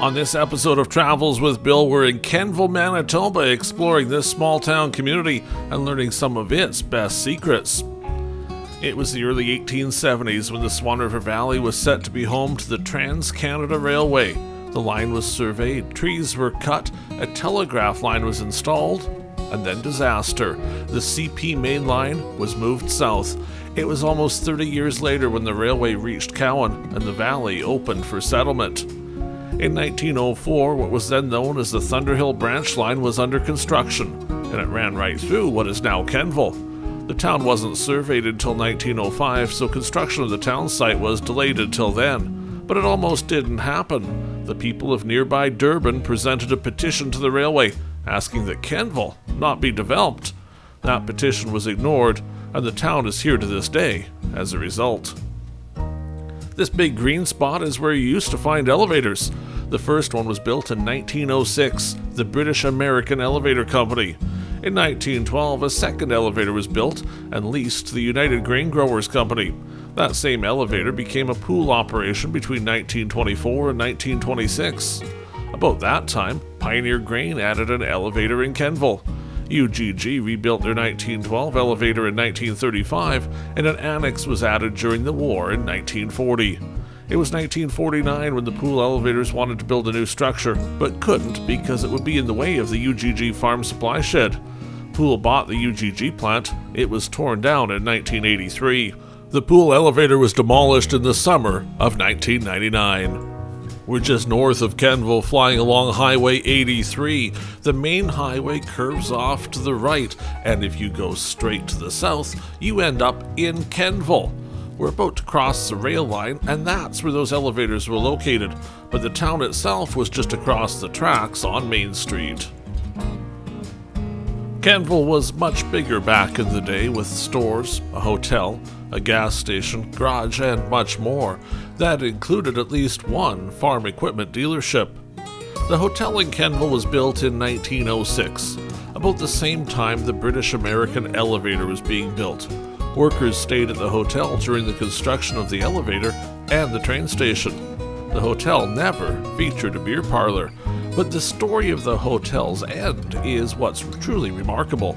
On this episode of Travels with Bill, we're in Kenville, Manitoba, exploring this small town community and learning some of its best secrets. It was the early 1870s when the Swan River Valley was set to be home to the Trans-Canada Railway. The line was surveyed, trees were cut, a telegraph line was installed, and then disaster. The CP main line was moved south. It was almost 30 years later when the railway reached Cowan and the valley opened for settlement. In 1904, what was then known as the Thunderhill Branch Line was under construction, and it ran right through what is now Kenville. The town wasn't surveyed until 1905, so construction of the town site was delayed until then. But it almost didn't happen. The people of nearby Durban presented a petition to the railway, asking that Kenville not be developed. That petition was ignored, and the town is here to this day as a result. This big green spot is where you used to find elevators. The first one was built in 1906, the British American Elevator Company. In 1912, a second elevator was built and leased to the United Grain Growers Company. That same elevator became a pool operation between 1924 and 1926. About that time, Pioneer Grain added an elevator in Kenville. UGG rebuilt their 1912 elevator in 1935, and an annex was added during the war in 1940. It was 1949 when the pool elevators wanted to build a new structure, but couldn't because it would be in the way of the UGG farm supply shed. Pool bought the UGG plant. It was torn down in 1983. The pool elevator was demolished in the summer of 1999. We're just north of Kenville, flying along Highway 83. The main highway curves off to the right, and if you go straight to the south, you end up in Kenville. We're about to cross the rail line, and that's where those elevators were located, but the town itself was just across the tracks on Main Street. Kenville was much bigger back in the day, with stores, a hotel, a gas station, garage, and much more. That included at least one farm equipment dealership. The hotel in Kenville was built in 1906, about the same time the British American elevator was being built. Workers stayed at the hotel during the construction of the elevator and the train station. The hotel never featured a beer parlor, but the story of the hotel's end is what's truly remarkable.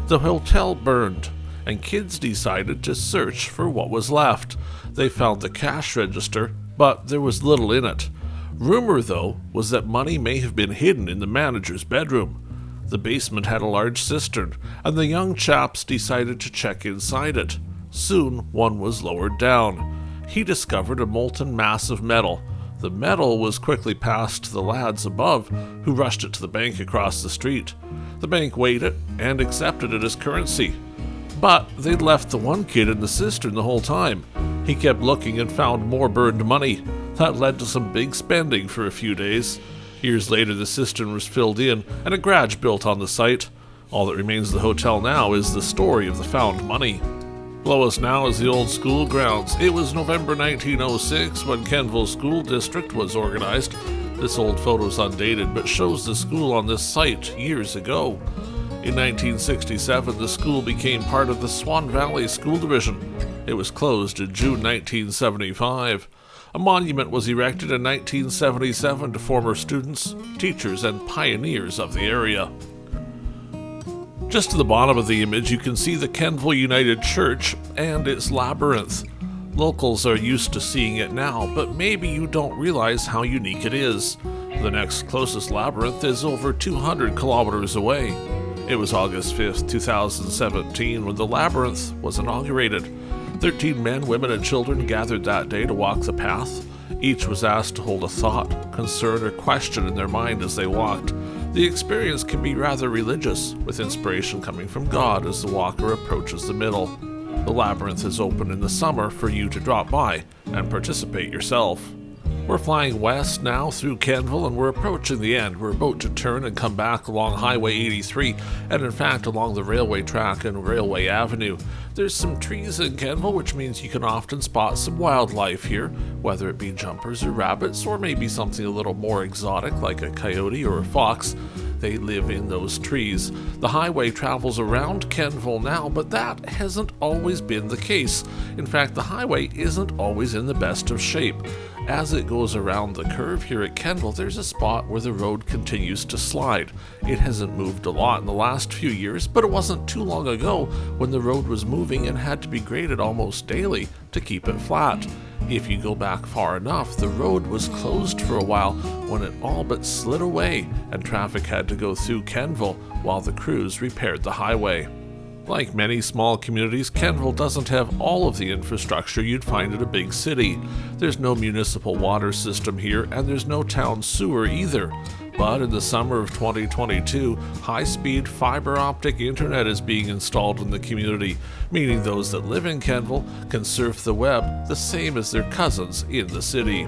The hotel burned, and kids decided to search for what was left. They found the cash register, but there was little in it. Rumor, though, was that money may have been hidden in the manager's bedroom. The basement had a large cistern, and the young chaps decided to check inside it. Soon, one was lowered down. He discovered a molten mass of metal. The metal was quickly passed to the lads above, who rushed it to the bank across the street. The bank weighed it and accepted it as currency. But they'd left the one kid in the cistern the whole time. He kept looking and found more burned money. That led to some big spending for a few days. Years later, the cistern was filled in and a garage built on the site. All that remains of the hotel now is the story of the found money. Below us now is the old school grounds. It was November 1906 when Kenville School District was organized. This old photo is undated but shows the school on this site years ago. In 1967, the school became part of the Swan Valley School Division. It was closed in June 1975. A monument was erected in 1977 to former students, teachers, and pioneers of the area. Just to the bottom of the image, you can see the Kenville United Church and its Labyrinth. Locals are used to seeing it now, but maybe you don't realize how unique it is. The next closest labyrinth is over 200 kilometers away. It was August 5th, 2017 when the Labyrinth was inaugurated. 13 men, women, and children gathered that day to walk the path. Each was asked to hold a thought, concern, or question in their mind as they walked. The experience can be rather religious, with inspiration coming from God as the walker approaches the middle. The Labyrinth is open in the summer for you to drop by and participate yourself. We're flying west now through Kenville and we're approaching the end. We're about to turn and come back along Highway 83 and in fact along the railway track and Railway Avenue. There's some trees in Kenville, which means you can often spot some wildlife here, whether it be jumpers or rabbits or maybe something a little more exotic like a coyote or a fox. They live in those trees. The highway travels around Kenville now, but that hasn't always been the case. In fact, the highway isn't always in the best of shape. As it goes around the curve here at Kenville, there's a spot where the road continues to slide. It hasn't moved a lot in the last few years, but it wasn't too long ago when the road was moving and had to be graded almost daily to keep it flat. If you go back far enough, the road was closed for a while when it all but slid away and traffic had to go through Kenville while the crews repaired the highway. Like many small communities, Kenville doesn't have all of the infrastructure you'd find at a big city. There's no municipal water system here, and there's no town sewer either. But in the summer of 2022, high-speed fiber optic internet is being installed in the community, meaning those that live in Kenville can surf the web the same as their cousins in the city.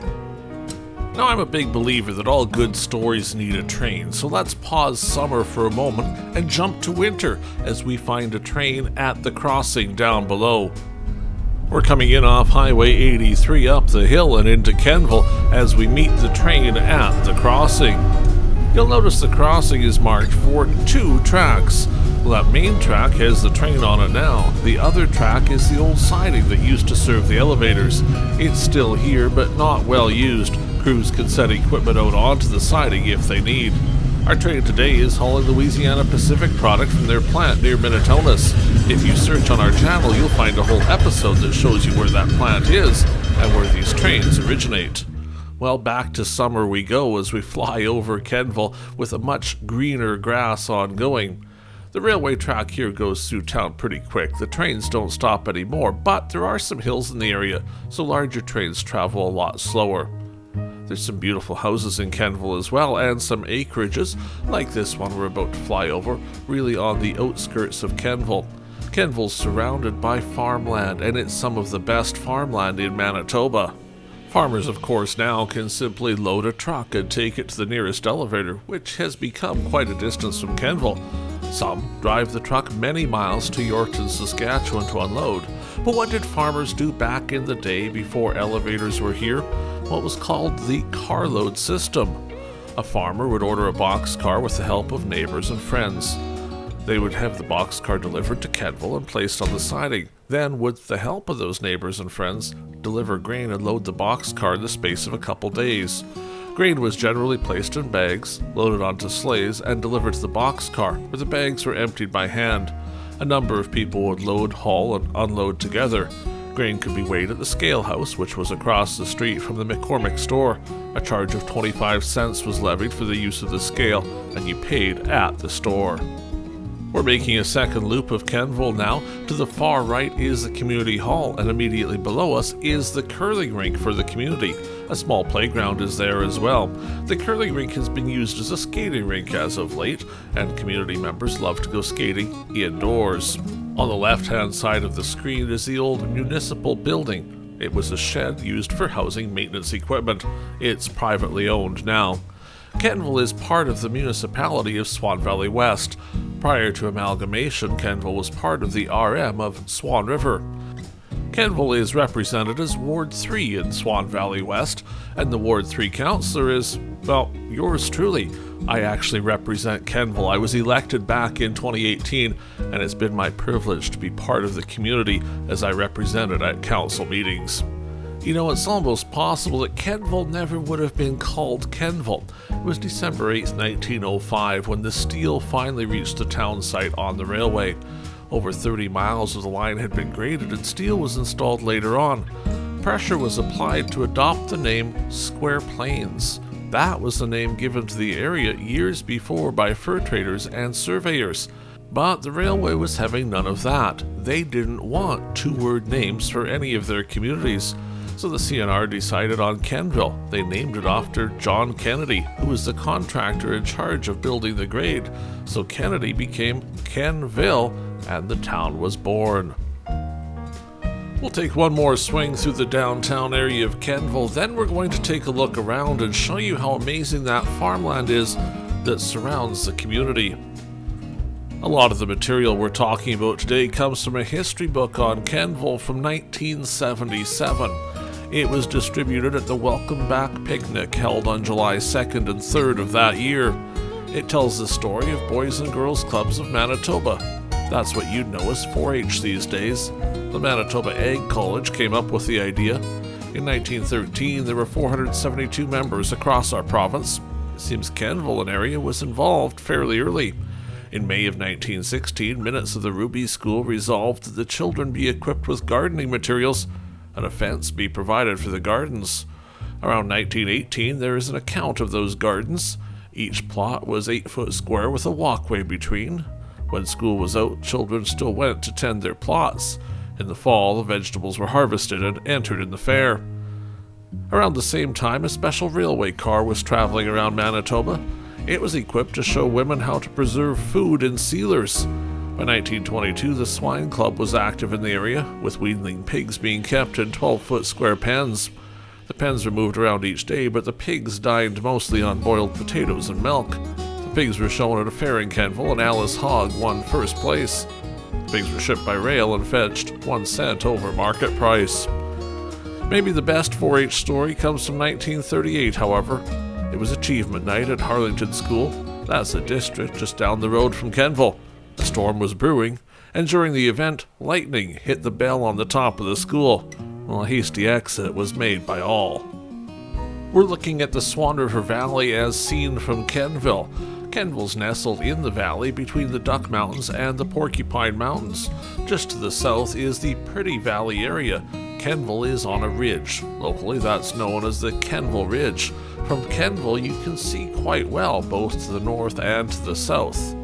Now, I'm a big believer that all good stories need a train, so let's pause summer for a moment and jump to winter as we find a train at the crossing down below. We're coming in off Highway 83 up the hill and into Kenville as we meet the train at the crossing. You'll notice the crossing is marked for 2 tracks. Well, that main track has the train on it now. The other track is the old siding that used to serve the elevators. It's still here, but not well used. Crews can set equipment out onto the siding if they need. Our train today is hauling Louisiana Pacific product from their plant near Manitoba. If you search on our channel, you'll find a whole episode that shows you where that plant is and where these trains originate. Well, back to summer we go as we fly over Kenville with a much greener grass ongoing. The railway track here goes through town pretty quick. The trains don't stop anymore, but there are some hills in the area, so larger trains travel a lot slower. There's some beautiful houses in Kenville as well, and some acreages, like this one we're about to fly over, really on the outskirts of Kenville. Kenville's surrounded by farmland, and it's some of the best farmland in Manitoba. Farmers, of course, now can simply load a truck and take it to the nearest elevator, which has become quite a distance from Kenville. Some drive the truck many miles to Yorkton, Saskatchewan to unload. But what did farmers do back in the day before elevators were here? What was called the carload system. A farmer would order a boxcar with the help of neighbors and friends. They would have the boxcar delivered to Kenville and placed on the siding. Then, with the help of those neighbors and friends, deliver grain and load the boxcar in the space of a couple days. Grain was generally placed in bags, loaded onto sleighs, and delivered to the boxcar, where the bags were emptied by hand. A number of people would load, haul, and unload together. Grain could be weighed at the scale house, which was across the street from the McCormick store. A charge of 25 cents was levied for the use of the scale, and you paid at the store. We're making a second loop of Kenville now. To the far right is the community hall, and immediately below us is the curling rink for the community. A small playground is there as well. The curling rink has been used as a skating rink as of late, and community members love to go skating indoors. On the left-hand side of the screen is the old municipal building. It was a shed used for housing maintenance equipment. It's privately owned now. Kenville is part of the municipality of Swan Valley West. Prior to amalgamation, Kenville was part of the RM of Swan River. Kenville is represented as Ward 3 in Swan Valley West, and the Ward 3 councillor is, well, yours truly. I actually represent Kenville. I was elected back in 2018, and it's been my privilege to be part of the community as I represent it at council meetings. You know, it's almost possible that Kenville never would have been called Kenville. It was December 8, 1905, when the steel finally reached the town site on the railway. Over 30 miles of the line had been graded and steel was installed later on. Pressure was applied to adopt the name Square Plains. That was the name given to the area years before by fur traders and surveyors. But the railway was having none of that. They didn't want two-word names for any of their communities. So the CNR decided on Kenville. They named it after John Kennedy, who was the contractor in charge of building the grade. So Kennedy became Kenville, and the town was born. We'll take one more swing through the downtown area of Kenville, then we're going to take a look around and show you how amazing that farmland is that surrounds the community. A lot of the material we're talking about today comes from a history book on Kenville from 1977. It was distributed at the Welcome Back picnic held on July 2nd and 3rd of that year. It tells the story of Boys and Girls Clubs of Manitoba. That's what you'd know as 4-H these days. The Manitoba Ag College came up with the idea. In 1913, there were 472 members across our province. It seems Kenville, an area, was involved fairly early. In May of 1916, minutes of the Ruby School resolved that the children be equipped with gardening materials and a fence be provided for the gardens. Around 1918, there is an account of those gardens. Each plot was 8 foot square with a walkway between. When school was out, children still went to tend their plots. In the fall, the vegetables were harvested and entered in the fair. Around the same time, a special railway car was traveling around Manitoba. It was equipped to show women how to preserve food in sealers. By 1922, the Swine Club was active in the area, with weanling pigs being kept in 12-foot square pens. The pens were moved around each day, but the pigs dined mostly on boiled potatoes and milk. The pigs were shown at a fair in Kenville, and Alice Hogg won first place. The pigs were shipped by rail and fetched 1 cent over market price. Maybe the best 4-H story comes from 1938, however. It was Achievement Night at Harlington School. That's a district just down the road from Kenville. A storm was brewing, and during the event, lightning hit the bell on the top of the school. Well, a hasty exit was made by all. We're looking at the Swan River Valley as seen from Kenville. Kenville's nestled in the valley between the Duck Mountains and the Porcupine Mountains. Just to the south is the Pretty Valley area. Kenville is on a ridge. Locally, that's known as the Kenville Ridge. From Kenville, you can see quite well, both to the north and to the south.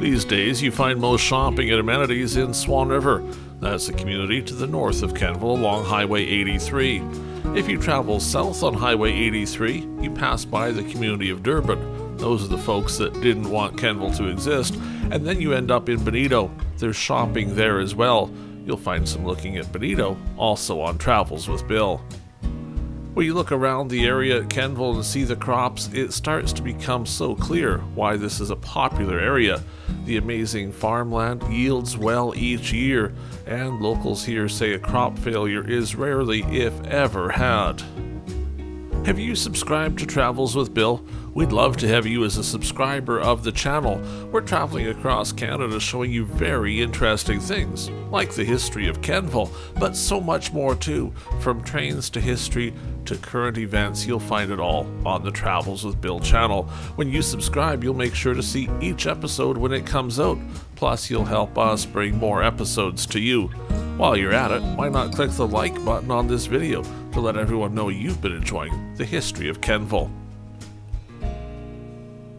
These days, you find most shopping and amenities in Swan River. That's a community to the north of Kenville along Highway 83. If you travel south on Highway 83, you pass by the community of Durban. Those are the folks that didn't want Kenville to exist, and then you end up in Bonito. There's shopping there as well. You'll find some looking at Bonito, also on Travels with Bill. When you look around the area at Kenville and see the crops, it starts to become so clear why this is a popular area. The amazing farmland yields well each year, and locals here say a crop failure is rarely, if ever, had. Have you subscribed to Travels with Bill? We'd love to have you as a subscriber of the channel. We're traveling across Canada showing you very interesting things, like the history of Kenville, but so much more too. From trains to history to current events, you'll find it all on the Travels with Bill channel. When you subscribe, you'll make sure to see each episode when it comes out. Plus, you'll help us bring more episodes to you. While you're at it, why not click the like button on this video to let everyone know you've been enjoying the history of Kenville.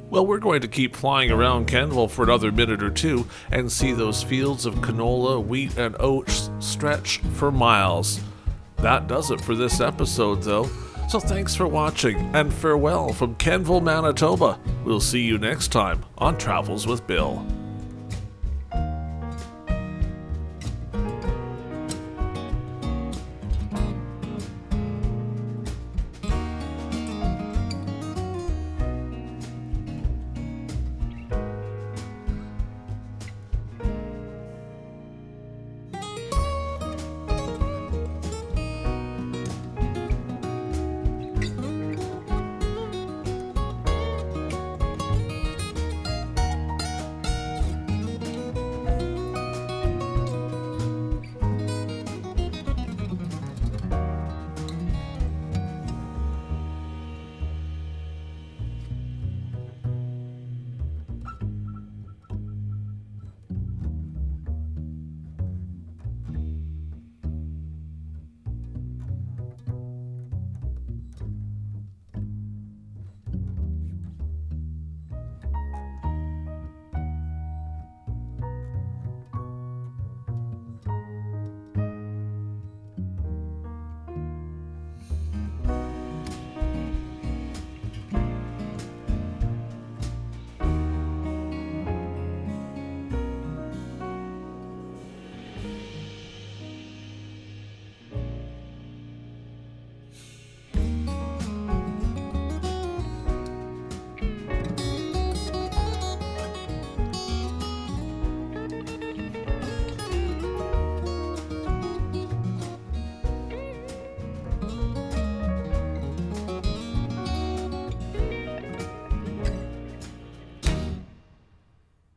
Well, we're going to keep flying around Kenville for another minute or two and see those fields of canola, wheat, and oats stretch for miles. That does it for this episode, though. So thanks for watching, and farewell from Kenville, Manitoba. We'll see you next time on Travels with Bill.